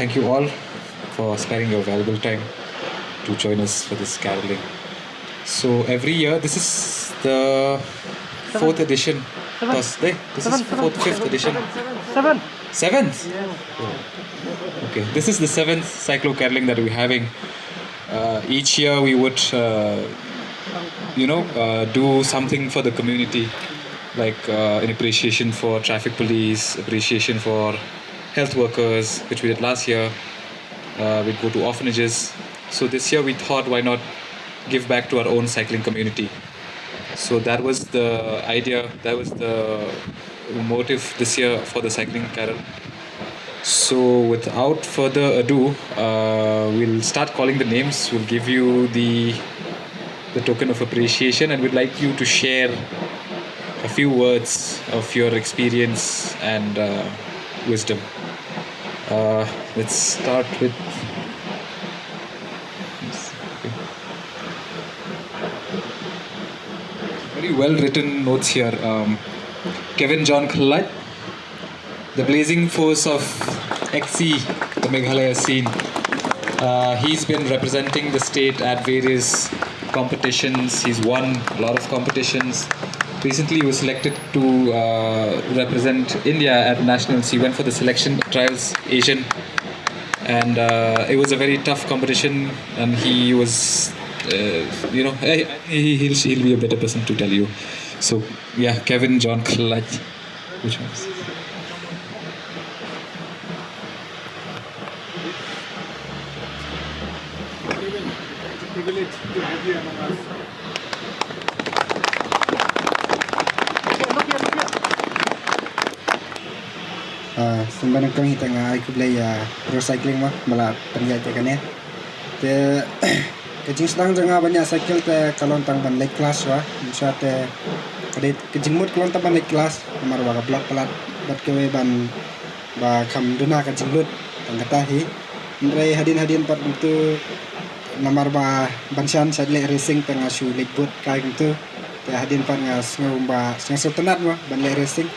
thank you all for sparing your valuable time to join us for this caroling. So every year, this is the fourth edition. Thursday. This is fifth edition. Seventh. Okay, this is the seventh CYCLO caroling that we're having. Each year we would, do something for the community, like an appreciation for traffic police, appreciation for health workers, which we did last year. We'd go to orphanages. So this year we thought, why not give back to our own cycling community? So that was the idea, that was the motive this year for the cycling carol. So without further ado, we'll start calling the names. We'll give you the token of appreciation, and we'd like you to share a few words of your experience and wisdom. Let's start with very well written notes here. Kevin John Khallat, the blazing force of XC, the Meghalaya scene. He's been representing the state at various competitions. He's won a lot of competitions. Recently, he was selected to represent India at nationals. He went for the selection trials, Asian, and it was a very tough competition. And he was, he'll be a better person to tell you. So, yeah, Kevin John Khallat. Which one? Privilege to have you among us. Sembarang kami tengah aku beli procycling mah malah penjajakan ya. Te kejing sedang jangan banyak cycle te kalau tang ban lake class wah. Misal te kade kejing mut kalau tang ban lake class nomor waga block pelat bat kewe ban ba kam duna kejing lut tang kata hi. Ndrai hadin pat itu nomor ba bansian sadle racing tengah show lake boat kai gitu. Te hadin pat ngas ngomba sang setenat mah ban lake racing.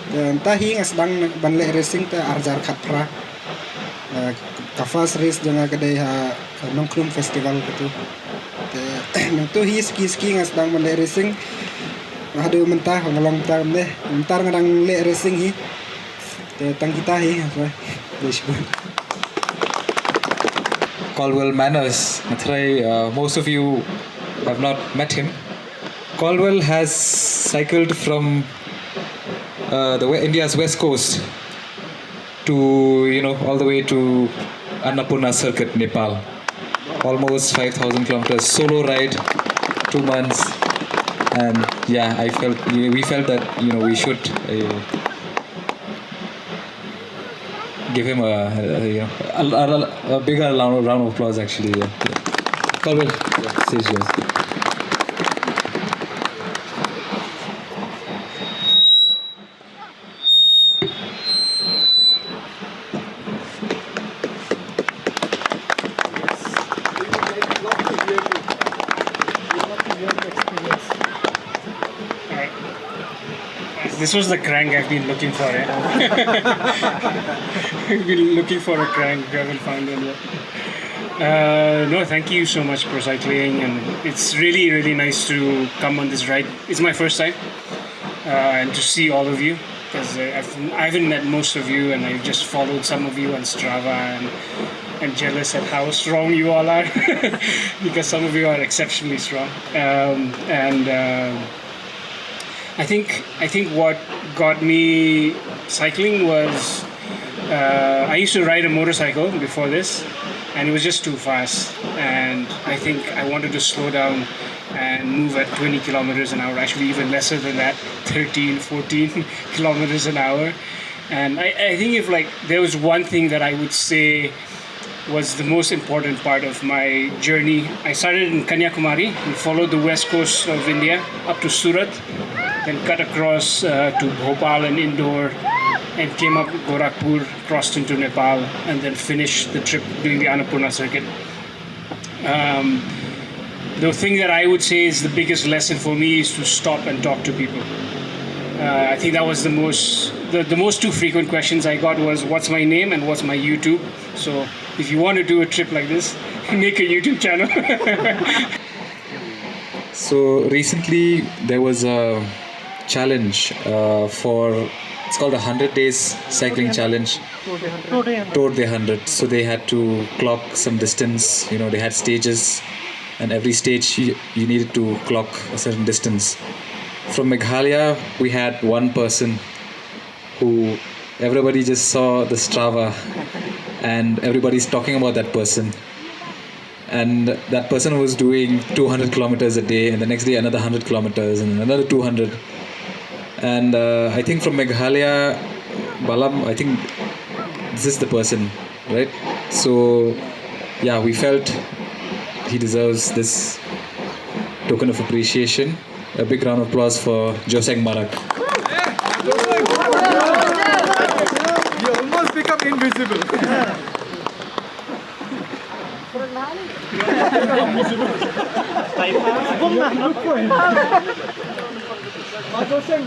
Entah hi ngas sedang ban lake racing te arjar khatra. Kafas race jangan kedai ha nongkrong festival gitu. Te nang tu hi ski ngas sedang ban lake racing. Hadu mentah ngolong tam deh. Mentar ngadang lake racing hi. Te tang kita hi apa. Caldwell Manners. Most of you have not met him. Caldwell has cycled from India's west coast to all the way to Annapurna Circuit, Nepal. Almost 5,000 kilometers solo ride, 2 months, and yeah, we felt that we should give him a bigger round of applause actually. Yeah. Caldwell, stage yours. This was the crank I've been looking for. I've been looking for a crank. I will find one. No, thank you so much for cycling, and it's really, really nice to come on this ride. It's my first time, and to see all of you, because I haven't met most of you, and I've just followed some of you on Strava, and I'm jealous at how strong you all are, because some of you are exceptionally strong, I think what got me cycling was I used to ride a motorcycle before this, and it was just too fast, and I think I wanted to slow down and move at 20 kilometers an hour, actually even lesser than that, 13, 14 kilometers an hour. And I think if there was one thing that I would say was the most important part of my journey, I started in Kanyakumari and followed the west coast of India up to Surat, then cut across to Bhopal and Indore, and came up Gorakhpur, crossed into Nepal, and then finished the trip doing the Annapurna circuit. The thing that I would say is the biggest lesson for me is to stop and talk to people. I think that was the most two frequent questions I got was what's my name and what's my YouTube. So if you want to do a trip like this, make a YouTube channel. So recently there was a challenge it's called the 100 days cycling challenge. Tour de 100. So they had to clock some distance. They had stages, and every stage you needed to clock a certain distance. From Meghalaya, we had one person who everybody just saw the Strava, and everybody's talking about that person. And that person was doing 200 kilometers a day, and the next day another 100 kilometers, and another 200. And I think from Meghalaya, Balam, I think this is the person, right? So, yeah, we felt he deserves this token of appreciation. A big round of applause for Joseng Marak. You almost become invisible. Look for him. Joseng,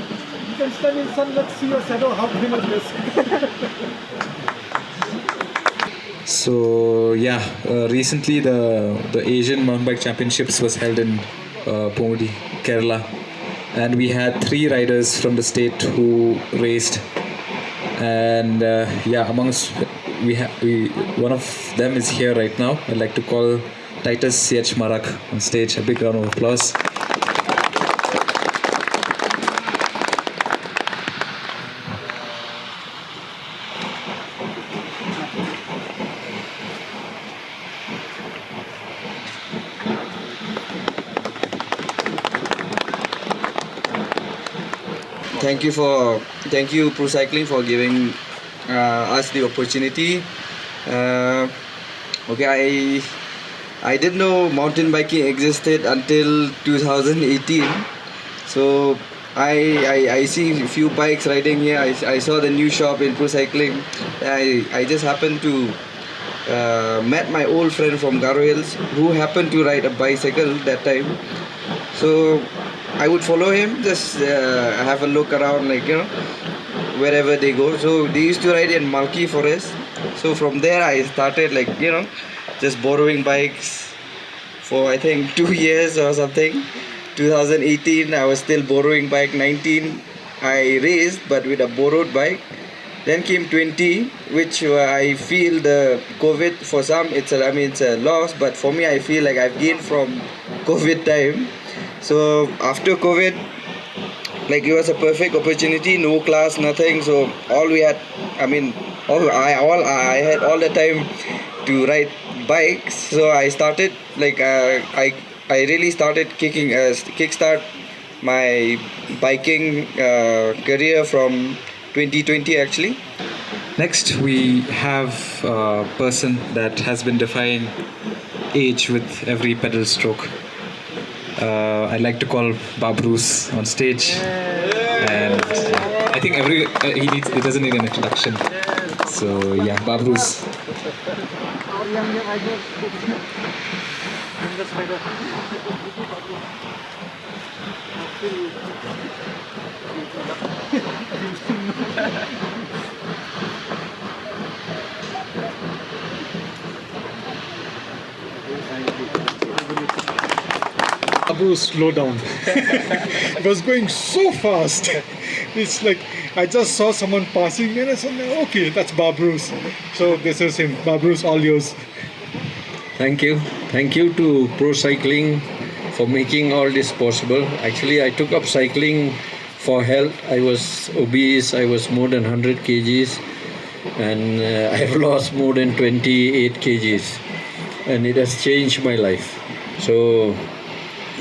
you can stand in sun, let's see your shadow, how thin it is. So yeah, recently the Asian Mountain Bike Championships was held in Pomodi, Kerala, and we had 3 riders from the state who raced. And amongst one of them is here right now. I'd like to call Titus CH Marak on stage. A big round of applause. Thank you Procycling for giving us the opportunity. I didn't know mountain biking existed until 2018. So I see a few bikes riding here. I saw the new shop in Procycling. I just happened to met my old friend from Garo Hills who happened to ride a bicycle that time. So I would follow him, just have a look around, wherever they go. So they used to ride in Malki Forest. So from there I started just borrowing bikes for I think 2 years or something. 2018 I was still borrowing bike. 19 I raced but with a borrowed bike. Then came 20, which I feel the COVID, for some it's a loss, but for me I feel like I've gained from COVID time. So after COVID, it was a perfect opportunity, no class, nothing. So all we had, I had all the time to ride bikes. So I started I really started kickstart my biking career from 2020 actually. Next, we have a person that has been defying age with every pedal stroke. I'd like to call Babrus on stage, and I think he doesn't need an introduction. So yeah, Babrus. Babu, slow down. It was going so fast. It's like I just saw someone passing and I said, okay, that's Babrus. So this is him. Babrus, all yours. Thank you. Thank you to Procycling for making all this possible. Actually, I took up cycling for health. I was obese. I was more than 100 kgs. And I've lost more than 28 kgs. And it has changed my life. So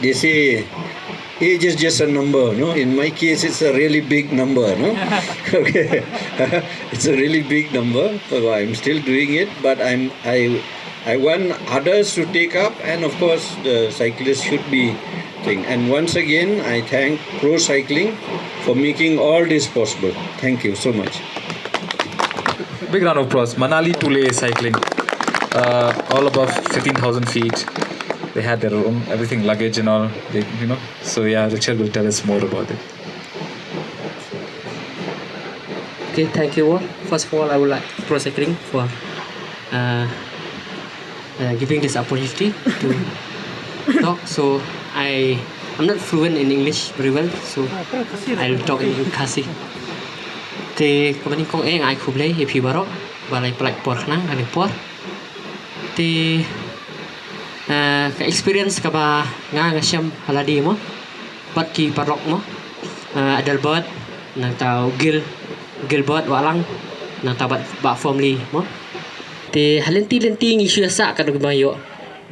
they say age is just a number, no? In my case, it's a really big number, no? Okay, it's a really big number. So I'm still doing it, but I want others to take up, and of course, the cyclists should be thing. And once again, I thank Procycling for making all this possible. Thank you so much. Big round of applause. Manali to Leh cycling, all above 15,000 feet. They had their own everything, luggage and all. So yeah, Richard will tell us more about it. Okay, thank you all. First of all, I would like Procycling for giving this opportunity to talk. So I'm not fluent in English very well, so I'll talk in Khasi. Thì các bạn con ai cũng lấy hiệp bảo và lại plak por nang ada por. Thì cái experience ka ba nga siyam haladi mo. Pat ki parlok mo. Adalbert nang tao Gilbert walang nang tabat ba family mo. Thì halenti ngi sa ka mayo.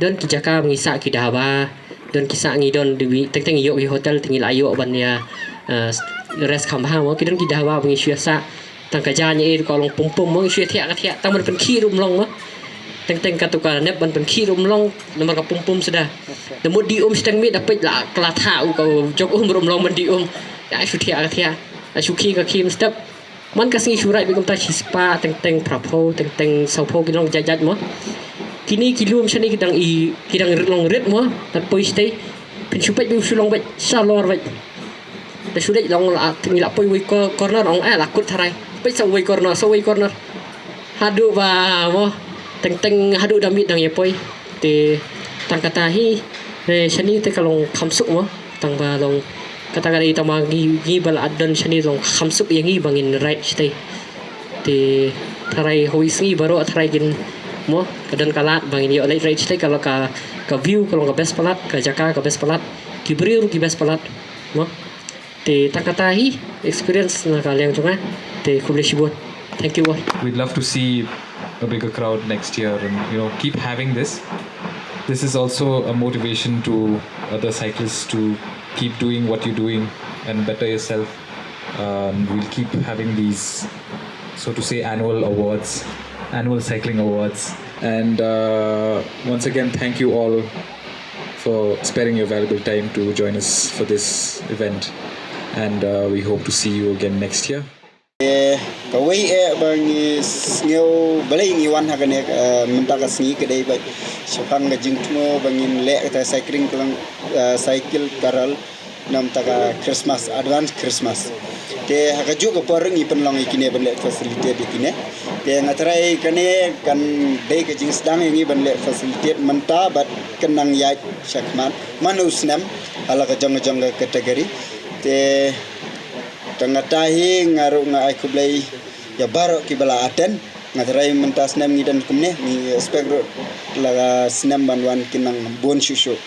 Don kijaka ngisa kidaba don kisah ngi don di teng yo hotel tinggi layo ban ya rest kham ha mo kidon kidawa ngi syasa tang kajanya kolong pum mo ngi thia ka thia tang ban pen khi rum long mo teng katuka nep ban pen khi rum long nomor ka pum sudah demut di sedang mi dapat la kala tha u ko jok rum long ban di ya shu thia ka thia shu khi ka kim step man ka singi surai bi kom ta chispa teng prapo teng saupo kidong jajat mo kini kilum shani kidang long red mo tat poi stay pin chupat bi sulong bet salor bet ta sudai long la tingi la poi wi corner ong la kut tharai pe sa wi corner hadu ba mo teng hadu damit dang ye poi te tang kata hi re shani te kalong khamsuk mo tang ba long kata kali tama gi bal adon shani long khamsuk yangi bangin right stay te tharai hoisngi baro tharai gin mo kadang kalat bangin yo late rate kalau ka view kalau ka best palat ka jaka ka best palat ki beriur ki best palat mo te takatahi experience na kaliang chunga te kubleshibon. Thank you all. We'd love to see a bigger crowd next year and keep having this. This is also a motivation to other cyclists to keep doing what you're doing and better yourself. We'll keep having these, so to say, annual cycling awards. And once again, thank you all for sparing your valuable time to join us for this event. And we hope to see you again next year. Kawai bang ngeu balai ngi wan hagane mentaka sngi kedai bai shapang gajing tumo bangin le ta cycling kelang cycle karal nam taka Christmas advance Christmas te hagaju ko poreng ipen long ikine ban le facilitate ikine te ngatrai kane kan dei gajing sedang ngi ban le facilitate menta bat kenang ya syakman manusnam ala ka jong kategori te tangatahi ngaru nga ai kublai ya baro ki bala aten ngatrai mentas nem ngi dan kumne ni spegro la snem banwan kinang bon shusho